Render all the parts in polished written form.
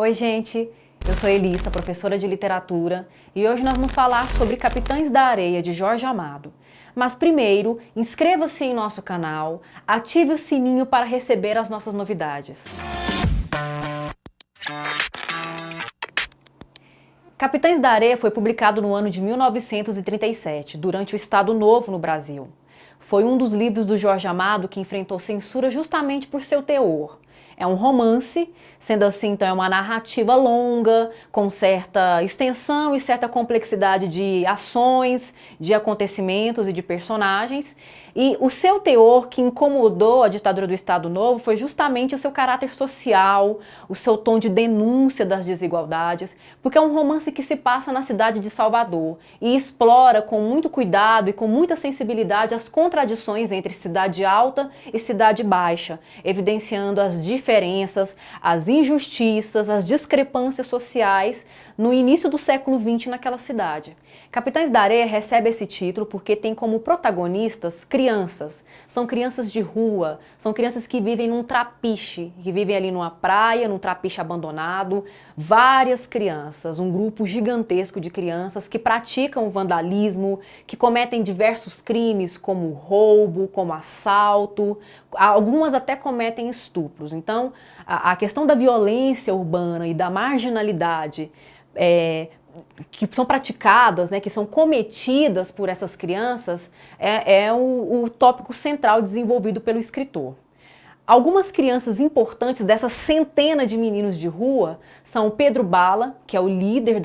Oi, gente! Eu sou Elissa, professora de literatura, e hoje nós vamos falar sobre Capitães da Areia, de Jorge Amado. Mas primeiro, inscreva-se em nosso canal, ative o sininho para receber as nossas novidades. Capitães da Areia foi publicado no ano de 1937, durante o Estado Novo no Brasil. Foi um dos livros do Jorge Amado que enfrentou censura justamente por seu teor. É um romance, sendo assim, então é uma narrativa longa, com certa extensão e certa complexidade de ações, de acontecimentos e de personagens. E o seu teor que incomodou a ditadura do Estado Novo foi justamente o seu caráter social, o seu tom de denúncia das desigualdades, porque é um romance que se passa na cidade de Salvador e explora com muito cuidado e com muita sensibilidade as contradições entre cidade alta e cidade baixa, evidenciando as diferenças, as injustiças, as discrepâncias sociais no início do século XX naquela cidade. Capitães da Areia recebe esse título porque tem como protagonistas crianças. São crianças de rua, são crianças que vivem num trapiche, que vivem ali numa praia, num trapiche abandonado. Várias crianças, um grupo gigantesco de crianças que praticam vandalismo, que cometem diversos crimes como roubo, como assalto, algumas até cometem estupros. Então, a questão da violência urbana e da marginalidade que são praticadas, né, que são cometidas por essas crianças, é o tópico central desenvolvido pelo escritor. Algumas crianças importantes dessa centena de meninos de rua são o Pedro Bala, que é o líder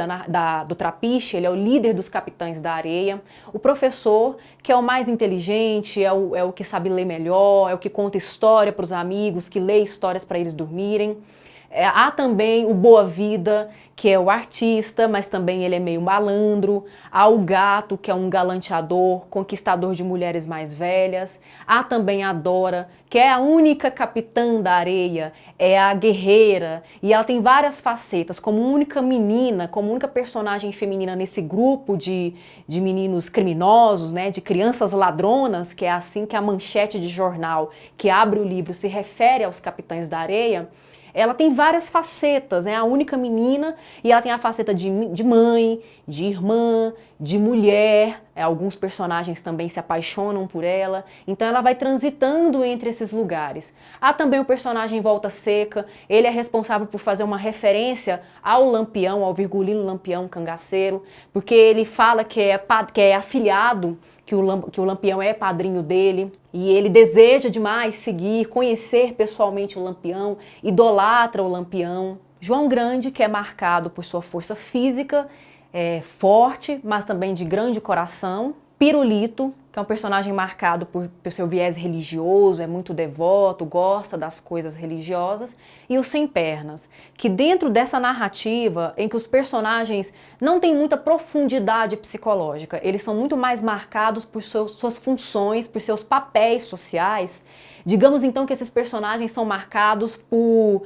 do trapiche, ele é o líder dos Capitães da Areia, o professor, que é o mais inteligente, é o que sabe ler melhor, é o que conta história para os amigos, que lê histórias para eles dormirem. Há também o Boa Vida, que é o artista, mas também ele é meio malandro. Há o Gato, que é um galanteador, conquistador de mulheres mais velhas. Há também a Dora, que é a única capitã da areia, é a guerreira. E ela tem várias facetas, como única menina, como única personagem feminina nesse grupo de meninos criminosos, né, de crianças ladronas, que é assim que a manchete de jornal que abre o livro se refere aos Capitães da Areia. Ela tem várias facetas, é a única menina e ela tem a faceta de mãe, de irmã, de mulher. Alguns personagens também se apaixonam por ela, então ela vai transitando entre esses lugares. Há também o personagem Volta Seca, ele é responsável por fazer uma referência ao Lampião, ao Virgulino Lampião cangaceiro, porque ele fala que é afilhado, que o Lampião é padrinho dele, e ele deseja demais seguir, conhecer pessoalmente o Lampião, idolatra o Lampião. João Grande, que é marcado por sua força física, forte, mas também de grande coração. Pirulito, que é um personagem marcado por seu viés religioso, é muito devoto, gosta das coisas religiosas. E o Sem Pernas, que dentro dessa narrativa em que os personagens não têm muita profundidade psicológica, eles são muito mais marcados por suas funções, por seus papéis sociais. Digamos então que esses personagens são marcados por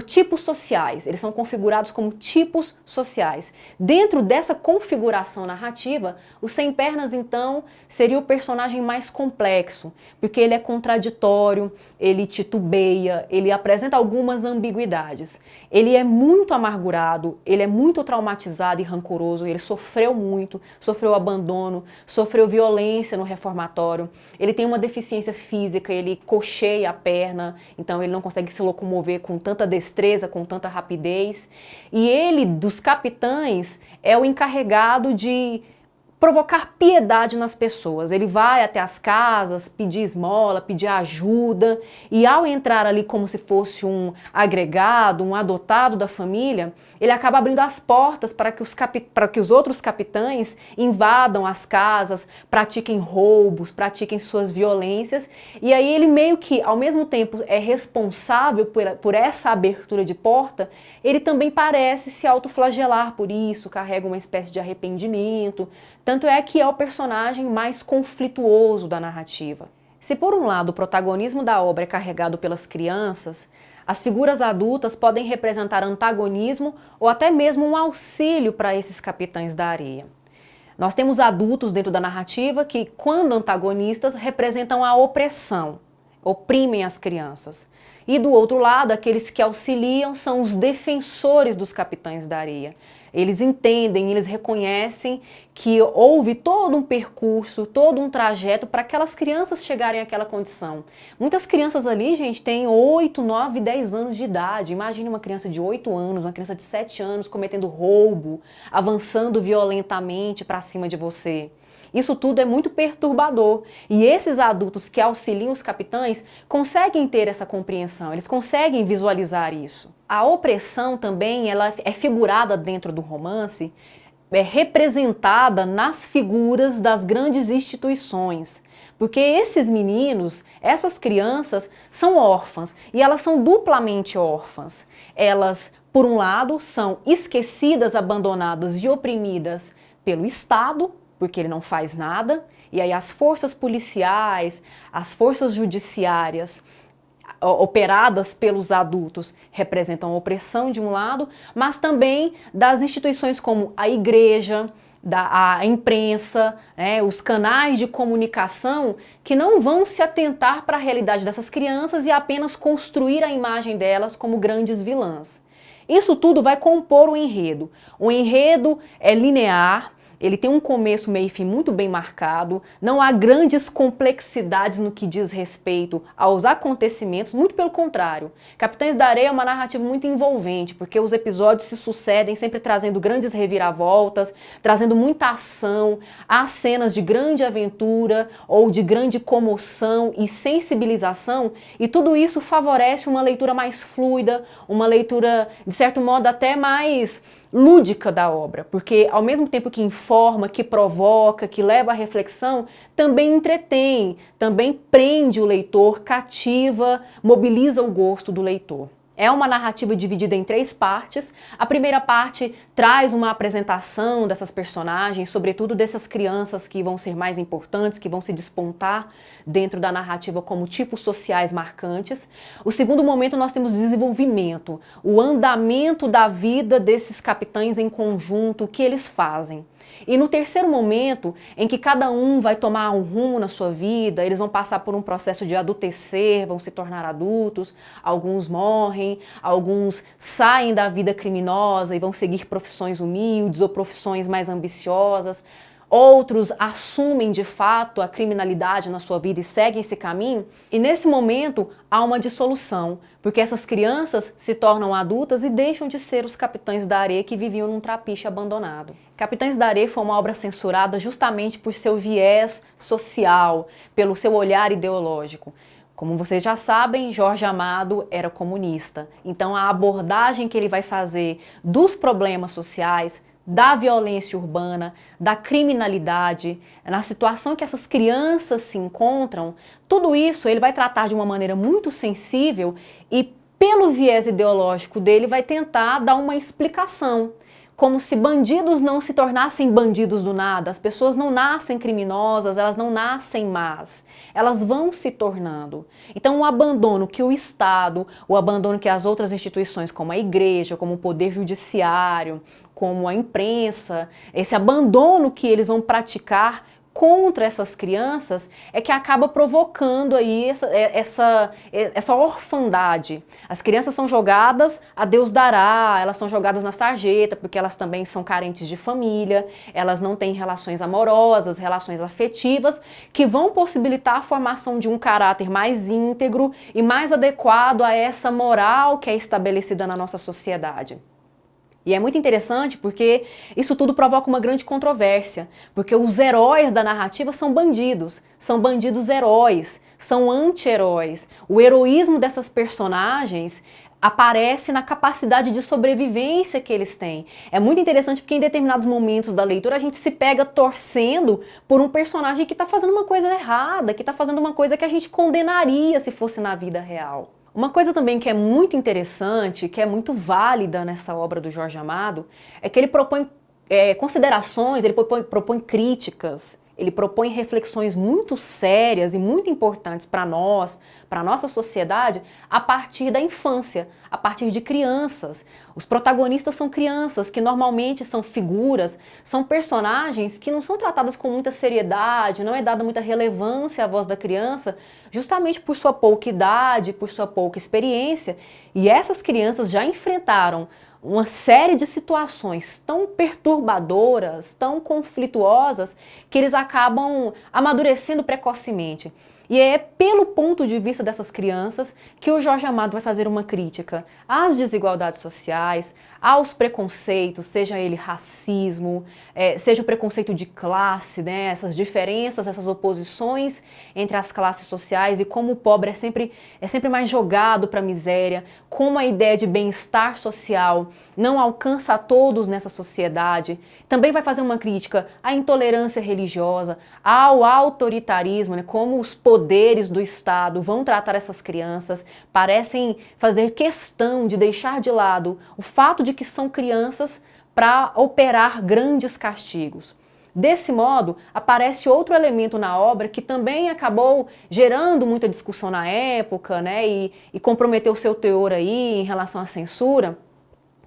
tipos sociais, eles são configurados como tipos sociais. Dentro dessa configuração narrativa, o Sem Pernas então seria o personagem mais complexo, porque ele é contraditório, ele titubeia, ele apresenta algumas ambiguidades. Ele é muito amargurado, ele é muito traumatizado e rancoroso, ele sofreu muito, sofreu abandono, sofreu violência no reformatório, ele tem uma deficiência física, ele cocheia a perna, então ele não consegue se locomover com tanta destreza, com tanta rapidez. E ele, dos capitães, é o encarregado de provocar piedade nas pessoas. Ele vai até as casas, pedir esmola, pedir ajuda, e ao entrar ali como se fosse um agregado, um adotado da família, ele acaba abrindo as portas para que os outros capitães invadam as casas, pratiquem roubos, pratiquem suas violências, e aí ele meio que, ao mesmo tempo, é responsável por essa abertura de porta, ele também parece se autoflagelar por isso, carrega uma espécie de arrependimento. Tanto é que é o personagem mais conflituoso da narrativa. Se por um lado o protagonismo da obra é carregado pelas crianças, as figuras adultas podem representar antagonismo ou até mesmo um auxílio para esses Capitães da Areia. Nós temos adultos dentro da narrativa que, quando antagonistas, representam a opressão. oprimem as crianças. E do outro lado, aqueles que auxiliam são os defensores dos Capitães da Areia. Eles entendem, eles reconhecem que houve todo um percurso, todo um trajeto para aquelas crianças chegarem àquela condição. Muitas crianças ali, gente, têm 8, 9, 10 anos de idade. Imagine uma criança de 8 anos, uma criança de 7 anos cometendo roubo, avançando violentamente para cima de você. Isso tudo é muito perturbador. E esses adultos que auxiliam os capitães conseguem ter essa compreensão, eles conseguem visualizar isso. A opressão também ela é figurada dentro do romance, é representada nas figuras das grandes instituições. Porque esses meninos, essas crianças, são órfãs e elas são duplamente órfãs. Elas, por um lado, são esquecidas, abandonadas e oprimidas pelo Estado, porque ele não faz nada, e aí as forças policiais, as forças judiciárias operadas pelos adultos representam a opressão de um lado, mas também das instituições como a igreja, a imprensa, os canais de comunicação que não vão se atentar para a realidade dessas crianças e apenas construir a imagem delas como grandes vilãs. Isso tudo vai compor o enredo. O enredo é linear, ele tem um começo, meio e fim muito bem marcado, não há grandes complexidades no que diz respeito aos acontecimentos, muito pelo contrário. Capitães da Areia é uma narrativa muito envolvente, porque os episódios se sucedem, sempre trazendo grandes reviravoltas, trazendo muita ação, há cenas de grande aventura ou de grande comoção e sensibilização, e tudo isso favorece uma leitura mais fluida, uma leitura, de certo modo, até mais lúdica da obra, porque ao mesmo tempo que informa, que provoca, que leva à reflexão, também entretém, também prende o leitor, cativa, mobiliza o gosto do leitor. É uma narrativa dividida em 3 partes. A primeira parte traz uma apresentação dessas personagens, sobretudo dessas crianças que vão ser mais importantes, que vão se despontar dentro da narrativa como tipos sociais marcantes. O segundo momento nós temos desenvolvimento, o andamento da vida desses capitães em conjunto, o que eles fazem. E no terceiro momento, em que cada um vai tomar um rumo na sua vida, eles vão passar por um processo de adultecer, vão se tornar adultos, alguns morrem, alguns saem da vida criminosa e vão seguir profissões humildes ou profissões mais ambiciosas. Outros assumem de fato a criminalidade na sua vida e seguem esse caminho, e nesse momento há uma dissolução, porque essas crianças se tornam adultas e deixam de ser os Capitães da Areia que viviam num trapiche abandonado. Capitães da Areia foi uma obra censurada justamente por seu viés social, pelo seu olhar ideológico. Como vocês já sabem, Jorge Amado era comunista, então a abordagem que ele vai fazer dos problemas sociais, da violência urbana, da criminalidade, na situação que essas crianças se encontram, tudo isso ele vai tratar de uma maneira muito sensível e, pelo viés ideológico dele, vai tentar dar uma explicação. Como se bandidos não se tornassem bandidos do nada, as pessoas não nascem criminosas, elas não nascem más, elas vão se tornando. Então o abandono que o Estado, o abandono que as outras instituições como a igreja, como o poder judiciário, como a imprensa, esse abandono que eles vão praticar contra essas crianças é que acaba provocando aí essa orfandade. As crianças são jogadas a Deus dará, elas são jogadas na sarjeta porque elas também são carentes de família, elas não têm relações amorosas, relações afetivas que vão possibilitar a formação de um caráter mais íntegro e mais adequado a essa moral que é estabelecida na nossa sociedade. E é muito interessante porque isso tudo provoca uma grande controvérsia, porque os heróis da narrativa são bandidos heróis, são anti-heróis. O heroísmo dessas personagens aparece na capacidade de sobrevivência que eles têm. É muito interessante porque em determinados momentos da leitura a gente se pega torcendo por um personagem que está fazendo uma coisa errada, que está fazendo uma coisa que a gente condenaria se fosse na vida real. Uma coisa também que é muito interessante, que é muito válida nessa obra do Jorge Amado, é que ele propõe considerações, ele propõe críticas, Ele propõe reflexões muito sérias e muito importantes para nós, para a nossa sociedade, a partir da infância, a partir de crianças. Os protagonistas são crianças, que normalmente são figuras, são personagens que não são tratadas com muita seriedade, não é dada muita relevância à voz da criança, justamente por sua pouca idade, por sua pouca experiência. E essas crianças já enfrentaram uma série de situações tão perturbadoras, tão conflituosas, que eles acabam amadurecendo precocemente. E é pelo ponto de vista dessas crianças que o Jorge Amado vai fazer uma crítica às desigualdades sociais, aos preconceitos, seja ele racismo, seja o preconceito de classe, né, essas diferenças, essas oposições entre as classes sociais e como o pobre é sempre mais jogado para a miséria, como a ideia de bem-estar social não alcança a todos nessa sociedade. Também vai fazer uma crítica à intolerância religiosa, ao autoritarismo, né, como os poderes do Estado vão tratar essas crianças, parecem fazer questão de deixar de lado o fato de que são crianças para operar grandes castigos. Desse modo, aparece outro elemento na obra que também acabou gerando muita discussão na época, né, e comprometeu seu teor aí em relação à censura,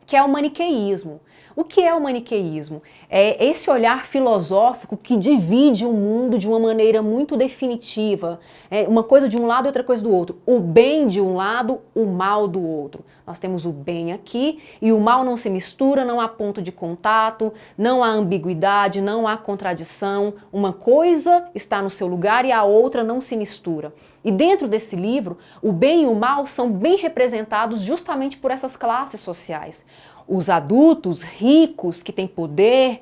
que é o maniqueísmo. O que é o maniqueísmo? É esse olhar filosófico que divide o mundo de uma maneira muito definitiva. É uma coisa de um lado e outra coisa do outro. O bem de um lado, o mal do outro. Nós temos o bem aqui e o mal não se mistura, não há ponto de contato, não há ambiguidade, não há contradição. Uma coisa está no seu lugar e a outra não se mistura. E dentro desse livro, o bem e o mal são bem representados justamente por essas classes sociais. Os adultos ricos que têm poder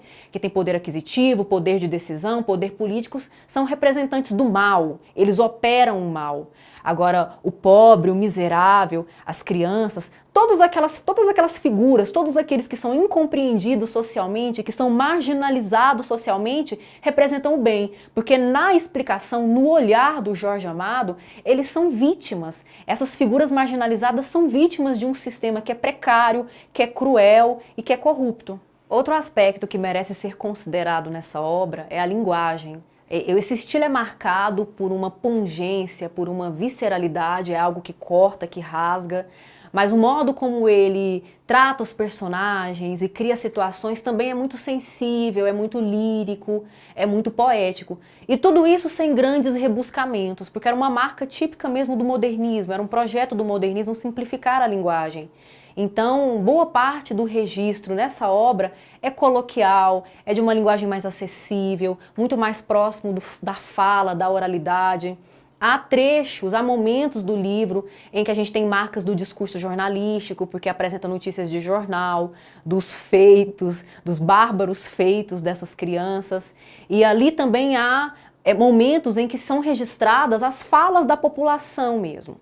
aquisitivo, poder de decisão, poder políticos, são representantes do mal, eles operam o mal. Agora, o pobre, o miserável, as crianças, todas aquelas figuras, todos aqueles que são incompreendidos socialmente, que são marginalizados socialmente, representam o bem, porque na explicação, no olhar do Jorge Amado, eles são vítimas. Essas figuras marginalizadas são vítimas de um sistema que é precário, que é cruel e que é corrupto. Outro aspecto que merece ser considerado nessa obra é a linguagem. Esse estilo é marcado por uma pungência, por uma visceralidade, é algo que corta, que rasga, mas o modo como ele trata os personagens e cria situações também é muito sensível, é muito lírico, é muito poético. E tudo isso sem grandes rebuscamentos, porque era uma marca típica mesmo do modernismo, era um projeto do modernismo simplificar a linguagem. Então, boa parte do registro nessa obra é coloquial, é de uma linguagem mais acessível, muito mais próximo da fala, da oralidade. Há trechos, há momentos do livro em que a gente tem marcas do discurso jornalístico, porque apresenta notícias de jornal, dos feitos, dos bárbaros feitos dessas crianças. E ali também há momentos em que são registradas as falas da população mesmo.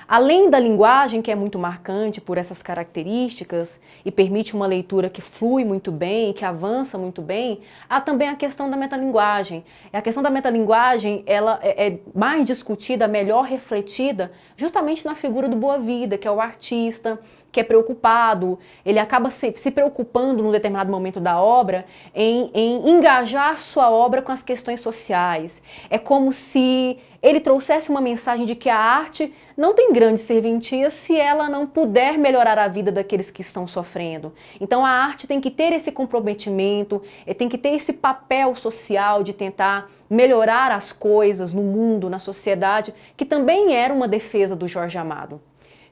Além da linguagem, que é muito marcante por essas características e permite uma leitura que flui muito bem, que avança muito bem, há também a questão da metalinguagem. A questão da metalinguagem, ela é mais discutida, melhor refletida, justamente na figura do Boa-Vida, que é o artista, que é preocupado, ele acaba se preocupando num determinado momento da obra em engajar sua obra com as questões sociais. É como se ele trouxesse uma mensagem de que a arte não tem grande serventia se ela não puder melhorar a vida daqueles que estão sofrendo. Então a arte tem que ter esse comprometimento, tem que ter esse papel social de tentar melhorar as coisas no mundo, na sociedade, que também era uma defesa do Jorge Amado.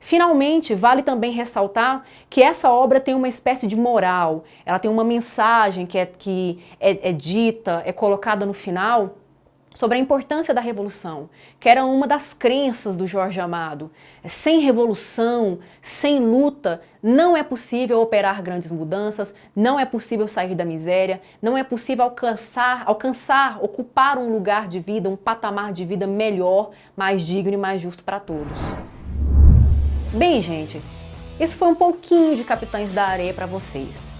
Finalmente, vale também ressaltar que essa obra tem uma espécie de moral, ela tem uma mensagem que é dita, é colocada no final, sobre a importância da revolução, que era uma das crenças do Jorge Amado. Sem revolução, sem luta, não é possível operar grandes mudanças, não é possível sair da miséria, não é possível ocupar um lugar de vida, um patamar de vida melhor, mais digno e mais justo para todos. Bem, gente, isso foi um pouquinho de Capitães da Areia para vocês.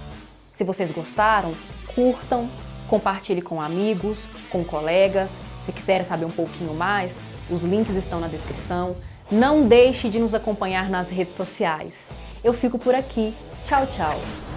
Se vocês gostaram, curtam, compartilhe com amigos, com colegas. Se quiserem saber um pouquinho mais, os links estão na descrição. Não deixe de nos acompanhar nas redes sociais. Eu fico por aqui. Tchau, tchau!